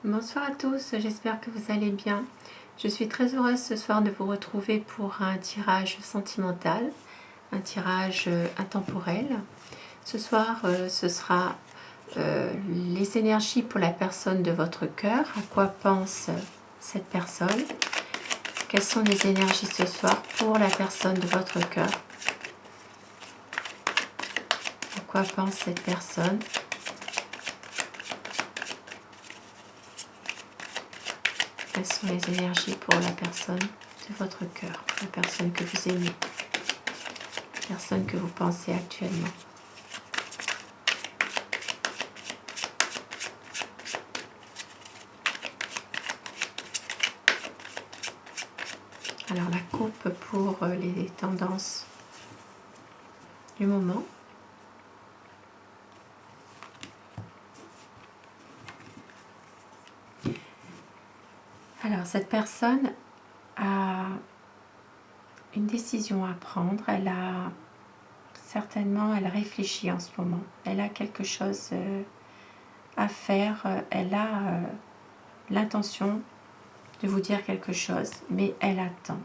Bonsoir à tous, j'espère que vous allez bien. Je suis très heureuse ce soir de vous retrouver pour un tirage sentimental, un tirage intemporel. Ce soir, ce sera les énergies pour la personne de votre cœur, à quoi pense cette personne. Quelles sont les énergies ce soir pour la personne de votre cœur? À quoi pense cette personne? Quelles sont les énergies pour la personne de votre cœur, la personne que vous aimez, la personne que vous pensez actuellement? Alors la coupe pour les tendances du moment. Alors cette personne a une décision à prendre, elle réfléchit en ce moment, elle a quelque chose à faire, elle a l'intention de vous dire quelque chose, mais elle attend,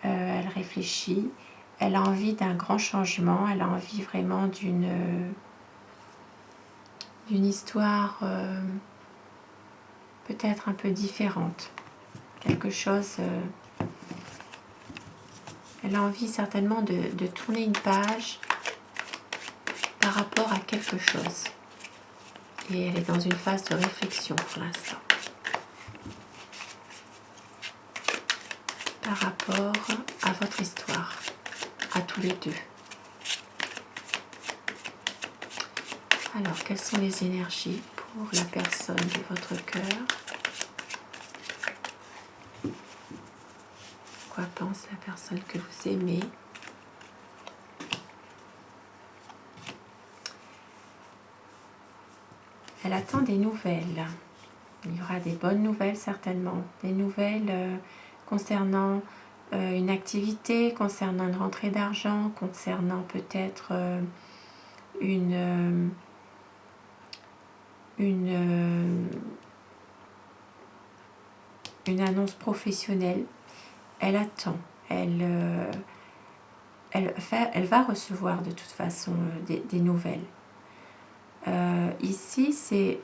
elle réfléchit, elle a envie d'un grand changement, elle a envie vraiment d'une histoire peut-être un peu différente, quelque chose... elle a envie certainement de tourner une page par rapport à quelque chose. Et elle est dans une phase de réflexion pour l'instant. Par rapport à votre histoire, à tous les deux. Alors, quelles sont les énergies pour la personne de votre cœur? Quoi pense la personne que vous aimez? Elle attend des nouvelles. Il y aura des bonnes nouvelles certainement. Des nouvelles concernant une activité, concernant une rentrée d'argent, concernant peut-être une annonce professionnelle. Elle attend. Elle va recevoir de toute façon des nouvelles. Ici, c'est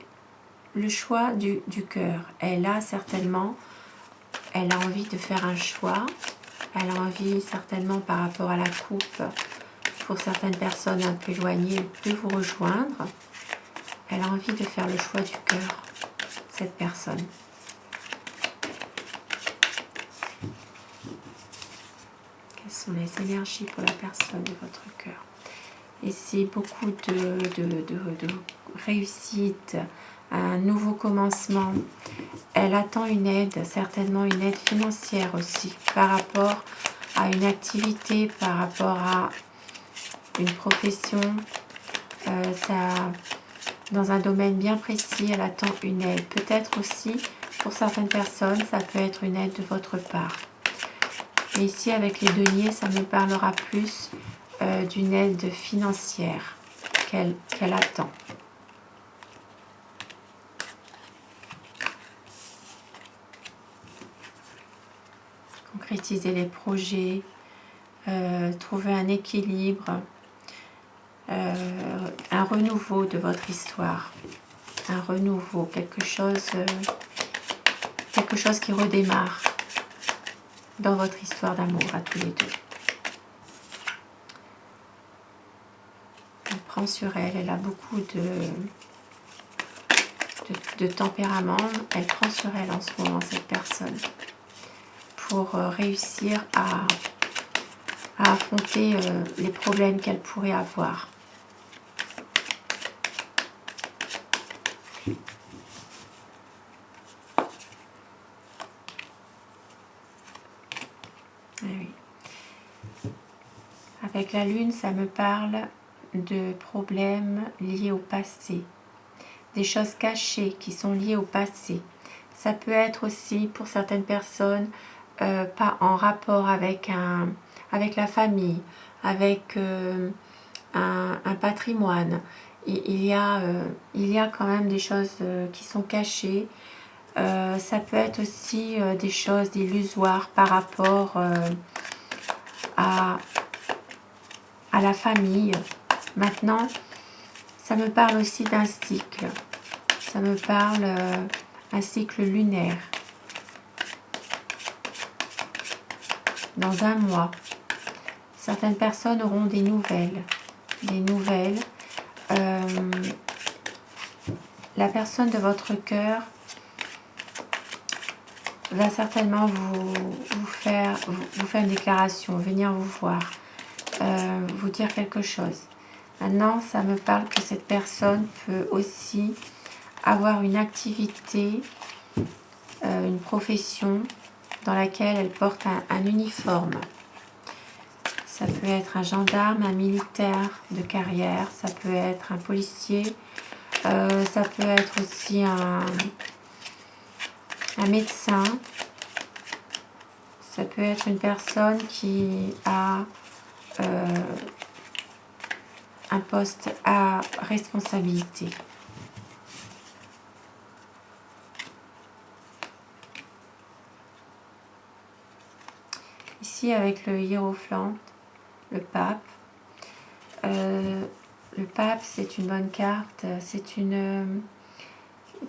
le choix du cœur. Elle a envie de faire un choix. Elle a envie certainement par rapport à la coupe, pour certaines personnes un peu éloignées, de vous rejoindre. Elle a envie de faire le choix du cœur, cette personne. Quelles sont les énergies pour la personne de votre cœur? Ici, beaucoup de réussite, un nouveau commencement. Elle attend une aide, certainement une aide financière aussi, par rapport à une activité, par rapport à une profession, dans un domaine bien précis, elle attend une aide. Peut-être aussi, pour certaines personnes, ça peut être une aide de votre part. Et ici, avec les deniers, ça me parlera plus d'une aide financière qu'elle attend. Concrétiser les projets, trouver un équilibre, un renouveau de votre histoire, un renouveau, quelque chose qui redémarre dans votre histoire d'amour à tous les deux. Elle prend sur elle, elle a beaucoup de tempérament, elle prend sur elle en ce moment cette personne pour réussir à affronter les problèmes qu'elle pourrait avoir. Oui. Avec la lune, ça me parle de problèmes liés au passé, des choses cachées qui sont liées au passé. Ça peut être aussi pour certaines personnes pas en rapport avec la famille, avec un patrimoine. il y a quand même des choses qui sont cachées. Ça peut être aussi des choses illusoires par rapport à la famille. Maintenant, ça me parle aussi d'un cycle. Ça me parle un cycle lunaire. Dans un mois, certaines personnes auront des nouvelles. La personne de votre cœur va certainement vous faire une déclaration, venir vous voir, vous dire quelque chose. Maintenant, ça me parle que cette personne peut aussi avoir une activité, une profession dans laquelle elle porte un uniforme. Ça peut être un gendarme, un militaire de carrière, ça peut être un policier, ça peut être aussi un médecin, ça peut être une personne qui a un poste à responsabilité. Ici avec le hiérophante, le pape. Le pape, c'est une bonne carte.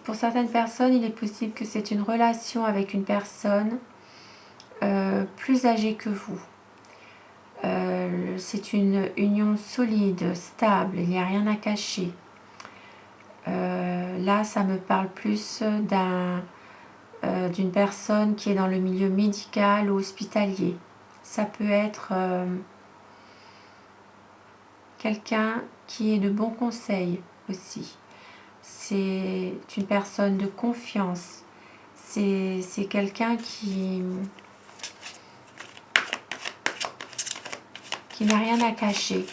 Pour certaines personnes, il est possible que c'est une relation avec une personne plus âgée que vous. C'est une union solide, stable, il n'y a rien à cacher. Là, ça me parle plus d'une personne qui est dans le milieu médical ou hospitalier. Ça peut être quelqu'un qui est de bons conseils aussi. C'est une personne de confiance. C'est quelqu'un qui n'a rien à cacher.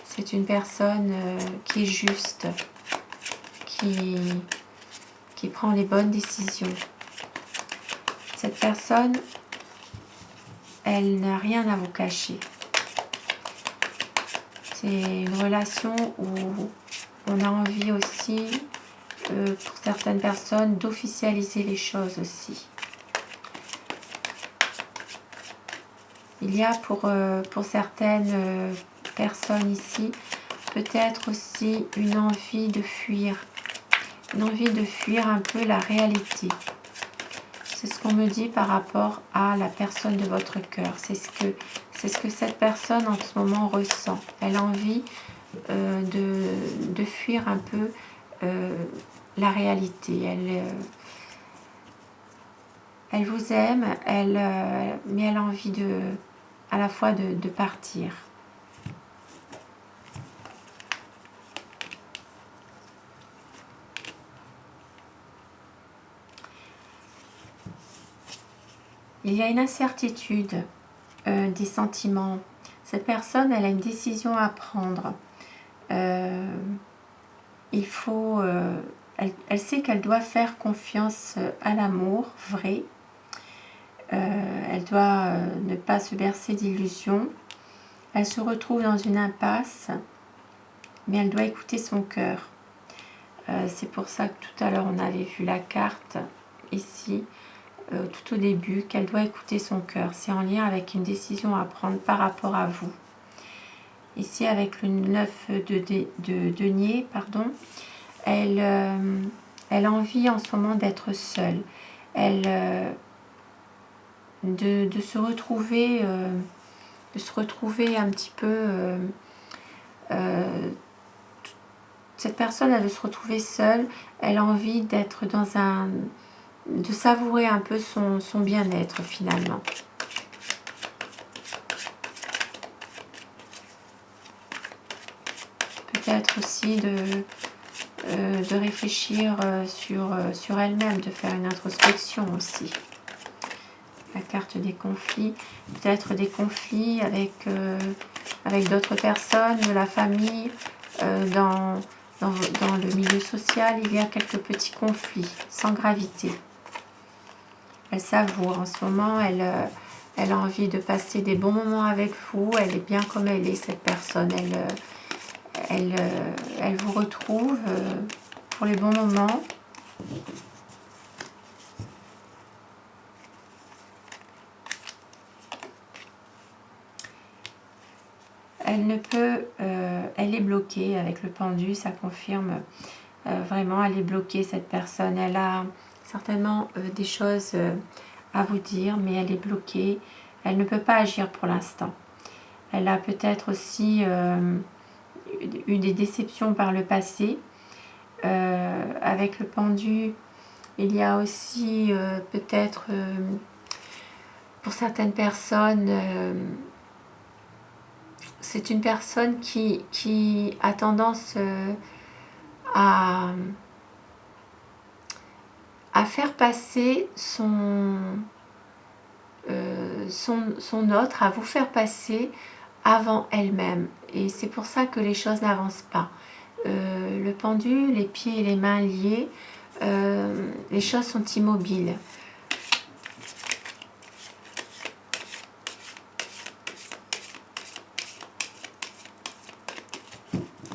C'est une personne qui est juste, qui prend les bonnes décisions. Cette personne, elle n'a rien à vous cacher. C'est une relation où on a envie aussi, pour certaines personnes, d'officialiser les choses aussi. Il y a pour certaines personnes ici, peut-être aussi une envie de fuir. Une envie de fuir un peu la réalité. C'est ce qu'on me dit par rapport à la personne de votre cœur. C'est ce que cette personne en ce moment ressent. Elle a envie de fuir un peu la réalité. Elle vous aime, mais elle a envie à la fois de partir. Il y a une incertitude des sentiments. Cette personne, elle a une décision à prendre. Elle sait qu'elle doit faire confiance à l'amour vrai. Elle doit ne pas se bercer d'illusions. Elle se retrouve dans une impasse, mais elle doit écouter son cœur. C'est pour ça que tout à l'heure, on avait vu la carte ici, tout au début, qu'elle doit écouter son cœur. C'est en lien avec une décision à prendre par rapport à vous. Ici, avec le 9 de denier, pardon, elle a envie en ce moment d'être seule. De se retrouver un petit peu... cette personne, elle veut se retrouver seule. Elle a envie d'être de savourer un peu son bien-être finalement. Peut-être aussi de réfléchir sur elle-même, de faire une introspection aussi. La carte des conflits, peut-être des conflits avec d'autres personnes, de la famille, dans le milieu social, il y a quelques petits conflits, sans gravité. Elle savoure en ce moment, elle a envie de passer des bons moments avec vous, elle est bien comme elle est, cette personne. elle vous retrouve pour les bons moments. Elle ne peut, elle est bloquée avec le pendu, ça confirme vraiment, elle est bloquée cette personne. Elle a certainement des choses à vous dire, mais elle est bloquée. Elle ne peut pas agir pour l'instant. Elle a peut-être aussi eu des déceptions par le passé. Avec le pendu, il y a aussi peut-être pour certaines personnes, c'est une personne qui a tendance à faire passer son autre, à vous faire passer avant elle-même. Et c'est pour ça que les choses n'avancent pas. Le pendu, les pieds et les mains liés, les choses sont immobiles.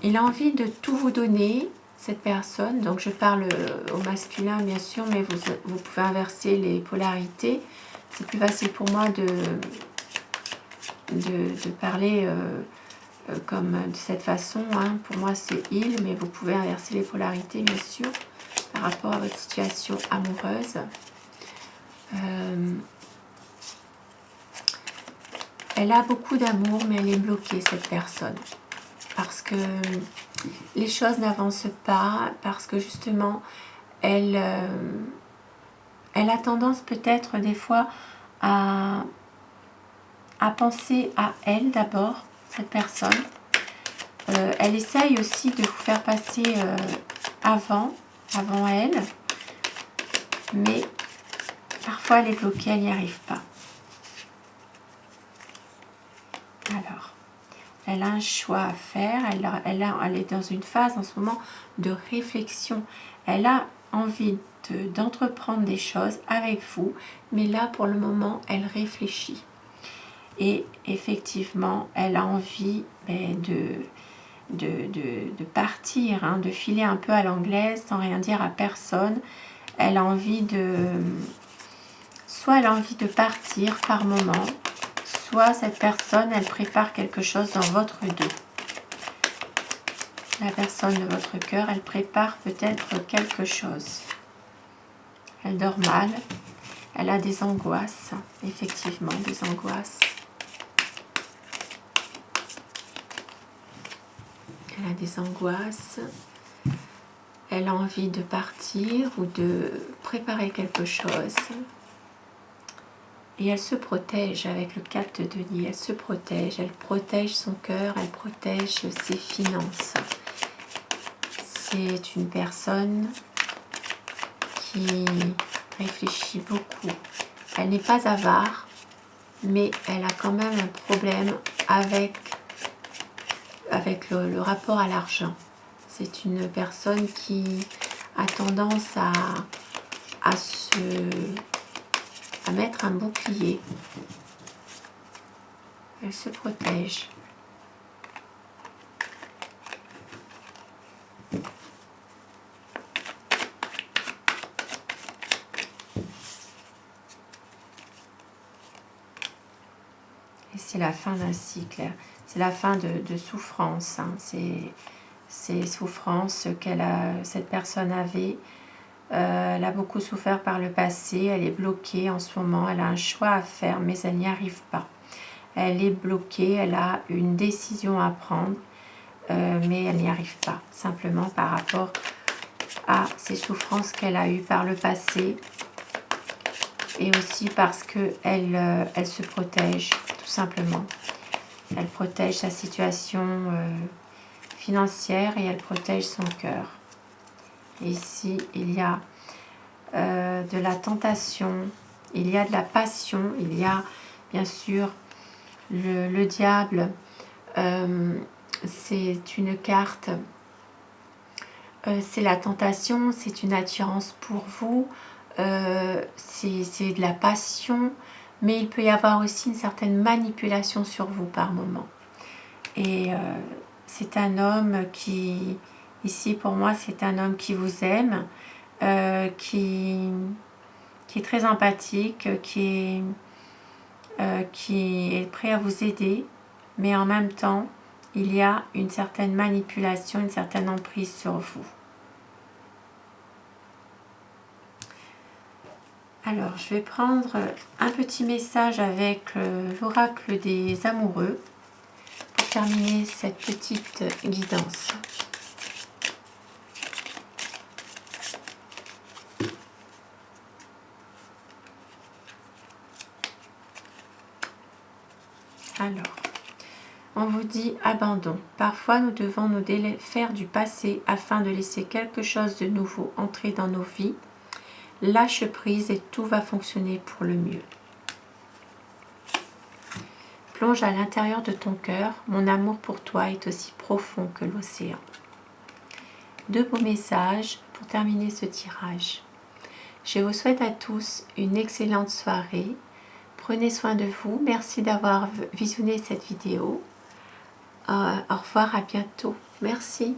Il a envie de tout vous donner, cette personne. Donc je parle au masculin bien sûr, mais vous pouvez inverser les polarités. C'est plus facile pour moi de parler comme de cette façon. Hein. Pour moi c'est il, mais vous pouvez inverser les polarités bien sûr par rapport à votre situation amoureuse. Elle a beaucoup d'amour, mais elle est bloquée cette personne. Parce que les choses n'avancent pas, parce que justement, elle a tendance peut-être des fois à penser à elle d'abord, cette personne. Elle essaye aussi de vous faire passer avant elle, mais parfois elle est bloquée, elle n'y arrive pas. Alors, elle a un choix à faire, elle est dans une phase en ce moment de réflexion. Elle a envie d'entreprendre des choses avec vous, mais là pour le moment elle réfléchit. Et effectivement, elle a envie de partir, hein, de filer un peu à l'anglaise sans rien dire à personne. Elle a envie soit elle a envie de partir par moment, soit cette personne, elle prépare quelque chose dans votre dos. La personne de votre cœur, elle prépare peut-être quelque chose. Elle dort mal, elle a des angoisses, effectivement, des angoisses. Elle a des angoisses. Elle a envie de partir ou de préparer quelque chose. Et elle se protège avec le 4 de denier. Elle se protège. Elle protège son cœur. Elle protège ses finances. C'est une personne qui réfléchit beaucoup. Elle n'est pas avare, mais elle a quand même un problème avec le rapport à l'argent. C'est une personne qui a tendance à mettre un bouclier. Elle se protège. Et c'est la fin d'un cycle. C'est la fin de souffrance. Hein. Ces souffrances cette personne avait. Elle a beaucoup souffert par le passé. Elle est bloquée en ce moment. Elle a un choix à faire, mais elle n'y arrive pas. Elle est bloquée. Elle a une décision à prendre, mais elle n'y arrive pas. Simplement par rapport à ces souffrances qu'elle a eues par le passé. Et aussi parce qu'elle se protège, tout simplement. Elle protège sa situation financière et elle protège son cœur. Et ici, il y a de la tentation, il y a de la passion, il y a bien sûr le diable. C'est une carte, c'est la tentation, c'est une attirance pour vous, c'est de la passion, mais il peut y avoir aussi une certaine manipulation sur vous par moment. Et c'est un homme qui, ici pour moi, c'est un homme qui vous aime, qui est très empathique, qui est prêt à vous aider, mais en même temps, il y a une certaine manipulation, une certaine emprise sur vous. Alors, je vais prendre un petit message avec l'oracle des amoureux pour terminer cette petite guidance. Alors, on vous dit abandon. Parfois, nous devons nous défaire du passé afin de laisser quelque chose de nouveau entrer dans nos vies. Lâche prise et tout va fonctionner pour le mieux. Plonge à l'intérieur de ton cœur. Mon amour pour toi est aussi profond que l'océan. Deux beaux messages pour terminer ce tirage. Je vous souhaite à tous une excellente soirée. Prenez soin de vous. Merci d'avoir visionné cette vidéo. Au revoir, à bientôt. Merci.